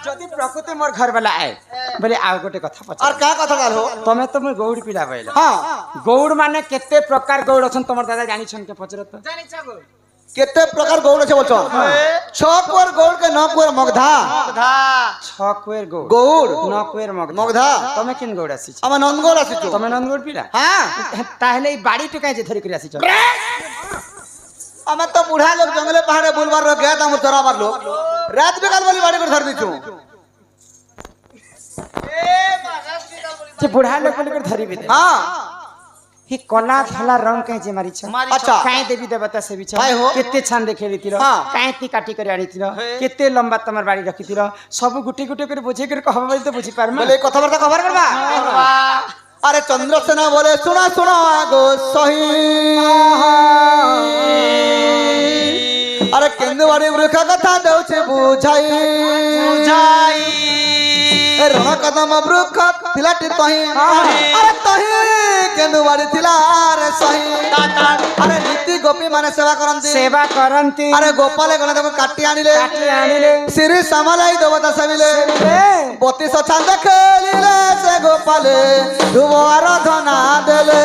যদি প্রকৃতি মোর ঘর বেলা আए বলে আর গোটে কথা পছার আর কা কথা কাল हो তুমি তো মই গৌড় পিলা বইল हां গৌড় মানে কেতে প্রকার গৌড় আছেন তোমার দাদা জানিছন কে পছরত জানিছ গো केते प्रकार गौड़ আছে বলছো ছকুয়ার গৌড় কে নকুয়ার মগধা মগধা ছকুয়ের গৌড় গৌড় নকুয়ের মগধা মগধা তুমি কিন গৌড় আসিছ আমার নন্দগড় আসিছো তুমি নন্দগড় পিলা হ্যাঁ তাহলে এই বাড়ি টুকাই যে ধরি করে আসিছ আমার তো বুড়া লোক জঙ্গলে পাহাড়ে বুলবার লোক গেত আমার চরাবার লোক রাত বেকাল বলি বাড়ি করে ধর দিছু এ মহারাষ্ট্র का बोली যে বুড়া লোক বলি করে ধরি বিদে हां হি কলা ধলা রং কে যে মারিছ अच्छा কাই দেবী দেবতা সে বিছ ভাই হো। কেতে ছান্দে খেলিছিল হ্যাঁ। কাইতি কাটি করে আনিছিল কেতে লম্বা তোমার বাড়ি রাখিছিল সব গুটি গুটি করে বুঝে করে কহব বলি তো বুঝি পারমা বলে কথাবার্তা কভার করবা আরে চন্দ্রসেনা বলে শোনা শোনা গো সহি আরে কেন্দুবাড়ি বৃক্ষ কথা দেউছে বুঝাই বুঝাই রণ কদম বৃক্ষ থিলাটি তহি আরে তহি কেন্দুবাড়ি থিলা রে সহি আরে নীতি গোপী মানে সেবা করନ୍ତି সেবা করন্তি আরে গোপালে গলে তাকে কাটি আনিলে শ্রী সামালাই দেবতা সেবিলে বতিশ ছান্দ খেলিলে সে গোপালে ধুব আরাধনা দেলে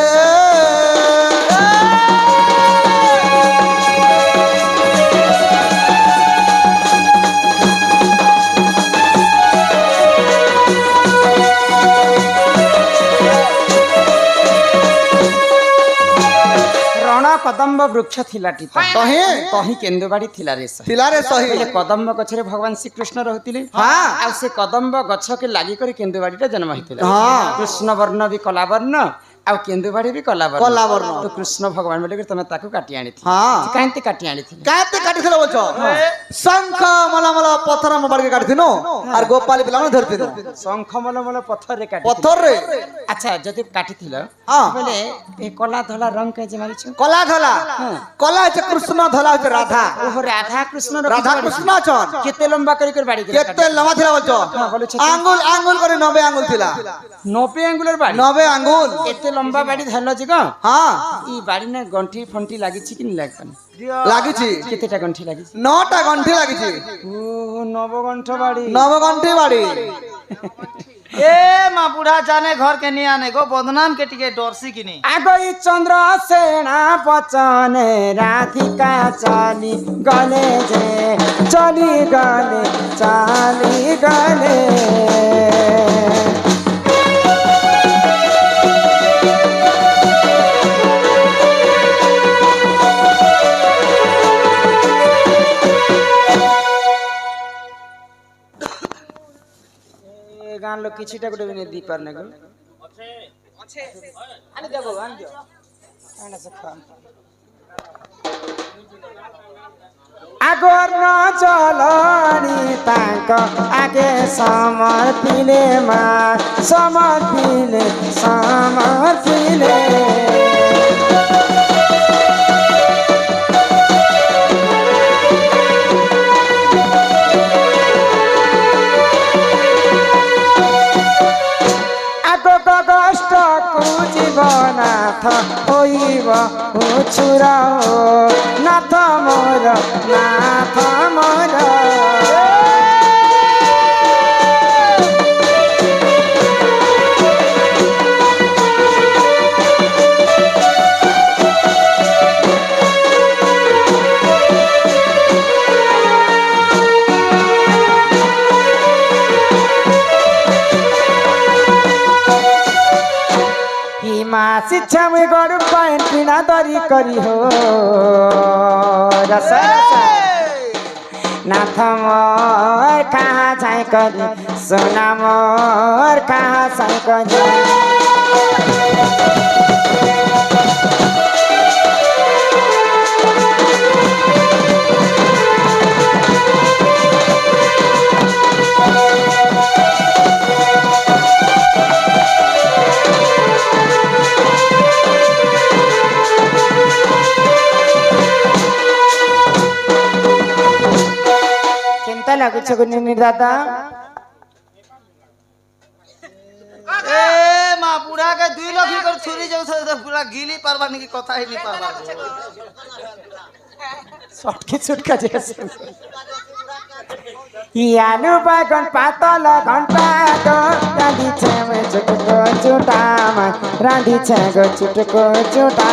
রণ কদম্ব বৃক্ষ থিলাটি তহি তহি কেন্দুবাড়ি থিলা রে সহি থিলারে সহি বলে কদম্ব গছরে ভগবান শ্রীকৃষ্ণ রহুতিলে হ্যাঁ আর সে কদম্ব গছকে লাগি করে কেন্দুবাড়িটা জন্ম হইতিলা হ্যাঁ কৃষ্ণ বর্ণ বি কলা বর্ণ ଆଉ କେନ୍ଦୁବାଡ଼ି ବି କଲା କଲା ବର୍ଣ୍ଣ। ତ କୃଷ୍ଣ ଭଗବାନ ବୋଲି ତମେ ତାକୁ କାଟି ଆଣିଥିଲ ହଁ କାହିଁକି କାଟି ଆଣିଥିଲ কাতে কাটিছিল বলছো শঙ্খ মলামলা পথর ଆମ ବାଡ଼ିକେ କାଟିଥିନୁ আর গোপালী ପିଲାମାନେ ଧରିଥିନୁ ଶଙ୍ଖ ମଲମଲ ପଥରରେ କାଟି ପଥରରେ ଆଚ୍ଛା ଯଦି କାଟିଥିଲ ହଁ ବୋଲେ ଏ କଲା ଧଳା ରଙ୍ଗ କାହିଁ ମାରିଛ কলা ধলা কলা হচ্ছে কৃষ্ণ ধলা হচ্ছে রাধা ଓହୋ ରାଧା କୃଷ୍ଣ রাধা কৃষ্ণ অছন କେତେ ଲମ୍ବା କରି କରି ବାଡ଼ି কেতে লম্বা ଥିଲା বলছো বলেছে আঙ্গুল আঙ্গুল করে 90 আঙ্গুল ଥିଲା 90 আঙ্গুলের বাড়ি 90 আঙ্গুল এতে লম্বা বাড়ি ধরল যে গ হ্যাঁ ই বাড়ি না গଣ୍ଠି ফଣ୍ଠି লাগিଛି କି ଲାଗିନି লাগিছি କେତେଟା ଗଣ୍ଠି লাগিଛି 9টা গণ্ঠি লাগিছি ଓ ନବଗଣ୍ଠ ବାড়ি নবগণ্ঠি বাড়ি ए मा बुढ़ा जाने घर के नहीं आने गो बदनाम के टिके डरसी कि नहीं আগই চন্দ্র সেনা বচনে রাধিকা চালি গলে যে চলি গলে চালি গলে গান লোক কিছুটা করে বিনে দি পারনে গো আনি দেবো আনি দিও আনা সে খাম আগর ন চলনি তাঙ্ক আগে সমর্পিলে মা সমর্পিলে কষ্ট জীবনাথ হইব উছুর নাথ মোর নাথ মোর शिक्षा में गरु पैंट बिना दरी करी हो रस नाथ मोर कहाँ जाए करी सोना मोर कहाँ जाए करी লাগুছে গুনি দাদা ए मा बुढ़ा के 2 लाख कर छुरी जाऊ तो पूरा गिली पारबा नहीं कथा ही नहीं पारबा শর্টকে ছুটকা যেছে আলু বাগন পাতল ঘন্টা তো রাঁধিছে চুটকো চুটা রাঁধিছে গো চুটকো চুটা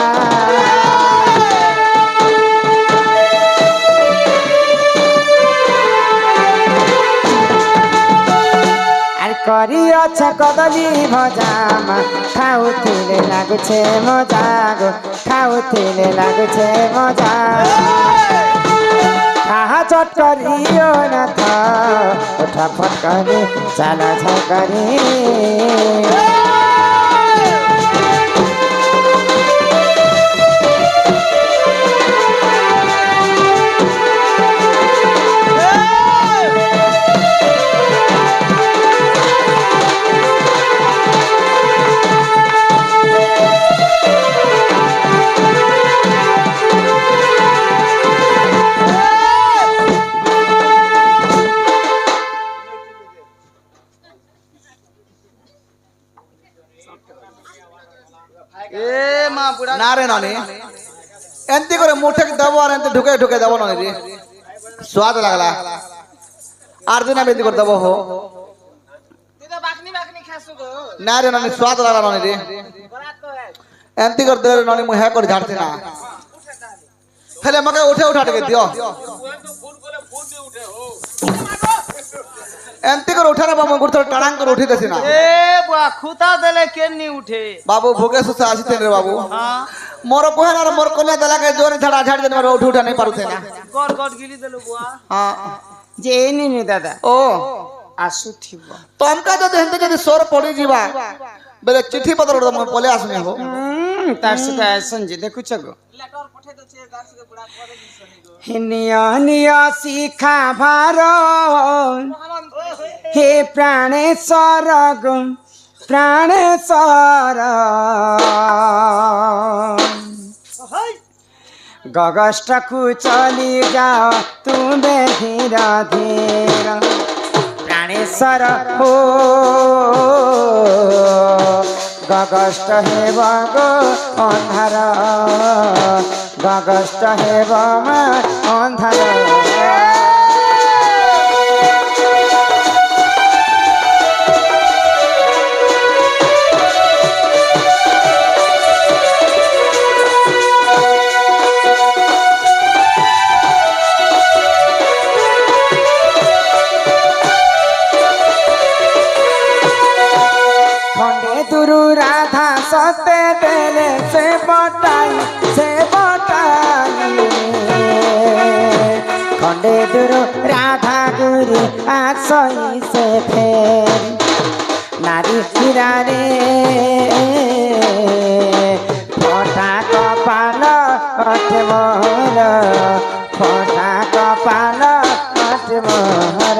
କରିଅଛ କଦଳୀ ଭଜା ଖାଉଥିଲେ ଲାଗୁଛେ ମଜା ଗো ଖାଉଥିଲେ ଲାଗୁଛେ ମଜା କାହା ଚଟ କରିଓ ନାଥ ଉଠା ଫଟ କରି ଚାଲ ଝକରି ए माँ बुढ़ा ना रे नानी एंती करे मुठे के दबो और एंती ढुके ढुके दबो नानी रे स्वाद लगला आर दिन एंती कर दबो हो तू तो बाकनी बाकनी खासु गो ना रे नानी स्वाद लगला नानी रे बरात तो है एंती कर दे नानी मुहे कर झाड़ती ना पहले मके उठे उठा के दियो एंती कर उठा रे बाबू गुरथर टड़ांग कर उठी देसी ना ए बुआ खुता देले केन नी उठे बाबू भोगे सुसा आसीते रे बाबू हां मोर कोहन और मोर कन्या दला के जोर झड़ा झाड़ देने मारे उठ उठा नहीं पारुते ना गड गड गिली देलो बुआ हां ଯେ ନି ଦାଦା ओ ଆସୁଥିବ तमका जो हेंते जदी सोर पड़ी जीवा बेले चिट्ठी पत्र दम पले आसने हो ତାର ସହିତ ଆସଞ୍ଜି ଦେଖୁଛ ଗो लेटर पठे दो छे गाछ के बुढ़ा करे दिसनी गो নিয় নিয় শিখা ভার হে প্রাণেশ্বর গো প্রাণেশ্বর গগষ্টকু চলি যাও তুমি ধীর ধীর প্রাণেশ্বর হো গগষ্ট হেব গো অন্ধার গগষ্ট হেব মা অন্ধার রাধা সতে বেলে সে বটাই খন্ডে দুরু রাধা গুরি আসই সে ফের নারী ফিরারে ফটা কপাল অটে মোহর ফটা কপাল অটে মোহর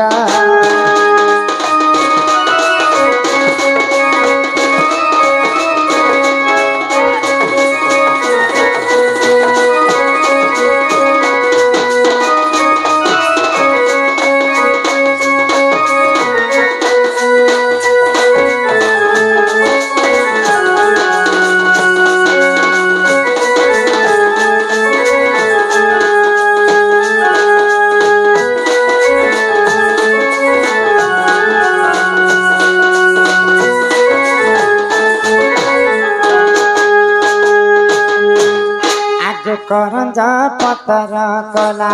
করঞ্জা পতর কলা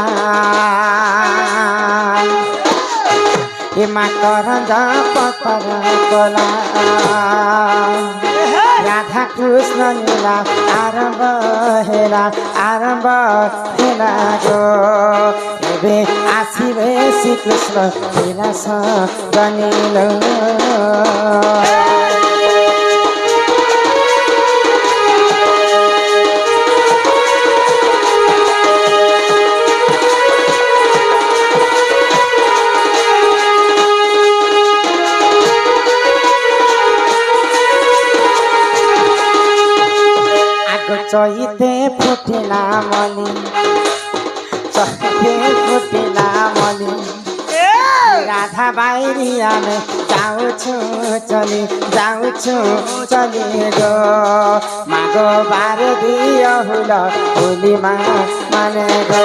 হিমা করঞ্জা পতর কলা রাধা কৃষ্ণ লীলা আরম্ভ হেলা গো এবে আসিবে শ্রীকৃষ্ণ বিলাস গনিল চইতে ফুটিলা মলি চইতে ফুটিলা মলি রাধা বাইরি আমি যাউছু চলি গো মাগো বার দিয় হুল হুলি মা মানে গো